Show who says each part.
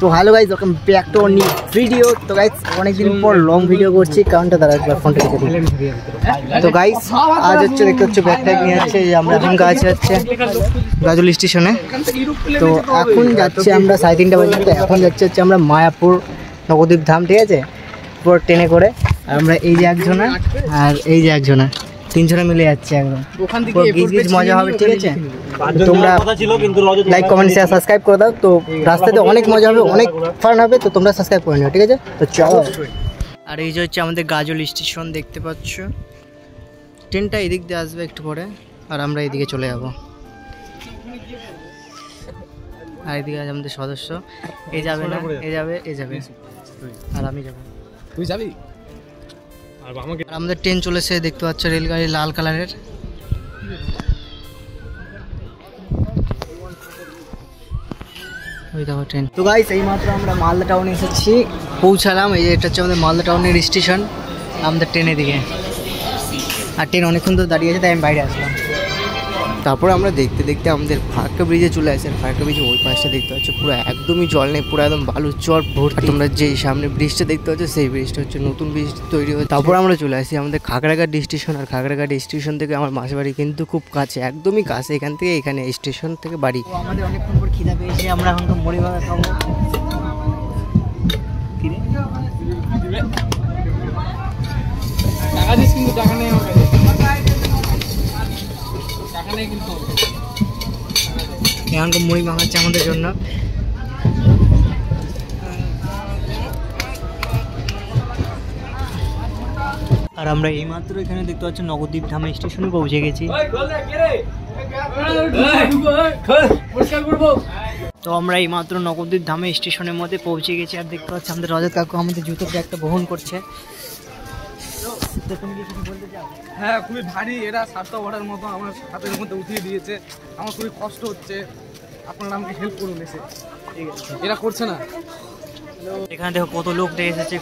Speaker 1: তো hello guys, welcome back to new video. তো guys অনেকদিন পর লং ভিডিও করছি, কারণটা দাঁড়া একবার ফোনটা রেখে দিই। তো গাইজ আজ হচ্ছে দেখতে হচ্ছে ব্যাগ ট্যাগ নিয়ে যাচ্ছে, আমরা এখন গাছ যাচ্ছে গাজল স্টেশনে। তো এখন যাচ্ছে আমরা 3:30 বাজে, তো এখন যাচ্ছে আমরা মায়াপুর নবদ্বীপ ধাম, ঠিক আছে, পুরো ট্রেনে করে। আমরা এই যে একজনা আর এই যে একজনা, তিনজনে মিলে যাচ্ছে একদম, গিজ মজা হবে, ঠিক আছে। তোমরা লাইক কমেন্ট শেয়ার সাবস্ক্রাইব করে দাও। তো রাস্তাতে অনেক মজা হবে, অনেক ফান হবে, তো তোমরা সাবস্ক্রাইব করে নিও, ঠিক আছে। তো চলো। আর এই যে হচ্ছে আমাদের গাজল স্টেশন, দেখতে পাচ্ছ। ট্রেনটা এদিক দিয়ে আসবে একটু পরে, আর আমরা এদিকে চলে যাবো। আর এদিকে আছে আমাদের সদস্য, এ যাবে না, এ যাবে, এ যাবে, আর আমি যাবো।
Speaker 2: তুই যাবি?
Speaker 1: আর আমাদের ট্রেন চলেছে, দেখতে পাচ্ছ, রেলগাড়ি লাল কালারের। ওই দেখো ট্রেন। তো গাইস এইমাত্র আমরা মালদা টাউনে এসেছি, পৌঁছালাম। এই যে এটা হচ্ছে আমাদের মালদা টাউনের স্টেশন, আমাদের ট্রেনের দিকে। আর ট্রেন অনেকক্ষণ তো দাঁড়িয়ে আছে, তাই আমি বাইরে আসলাম। তারপরে আমরা দেখতে দেখতে আমাদের ফারাক্কা ব্রিজে চলে আসি। আর ফারাক্কা ব্রিজে ওই পাশটা দেখতে পাচ্ছ পুরো একদমই জল নেই, পুরো একদম বালুর চর ভর্তি। তোমরা যেই সামনে ব্রিজটা দেখতে পাচ্ছ, সেই ব্রিজটা হচ্ছে নতুন ব্রিজ তৈরি হয়েছে। তারপর আমরা চলে আসি আমাদের খাগড়াঘাট স্টেশন। আর খাগড়াঘাট স্টেশন থেকে আমার মাসির বাড়ি কিন্তু খুব কাছে, একদমই কাছে, এখান থেকে এখানে স্টেশন থেকে বাড়ি। আমাদের অনেকক্ষণ পর খিদা পেয়েছে, আমরা এখন তো মুড়ি ভাজা খাবো।
Speaker 2: টাকা দিস, কিন্তু টাকা নেই আমার কাছে, টাকা নেই কিন্তু।
Speaker 1: এখন তো মুড়ি মাখাচ্ছে আমাদের জন্য। আর আমরা এইমাত্র এখানে দেখতে পাচ্ছি নবদ্বীপ ধাম স্টেশনে পৌঁছে গেছি। তো আমরা এইমাত্র নবদ্বীপ ধামে স্টেশনের মধ্যে পৌঁছে গেছি। আর দেখতে পাচ্ছি আমাদের রজত কাকু আমাদের জুতো ব্যাগটা বহন করছে।
Speaker 2: হ্যাঁ, খুবই ভারী, এরা 7টা অর্ডার মতো আমার হাতের মধ্যে উঠিয়ে দিয়েছে। আমার খুবই কষ্ট হচ্ছে, আপনারা আমাকে হেল্প করুন এসে। ঠিক আছে, এরা করছে না।
Speaker 1: এখানে দেখো কত লোক এসেছে।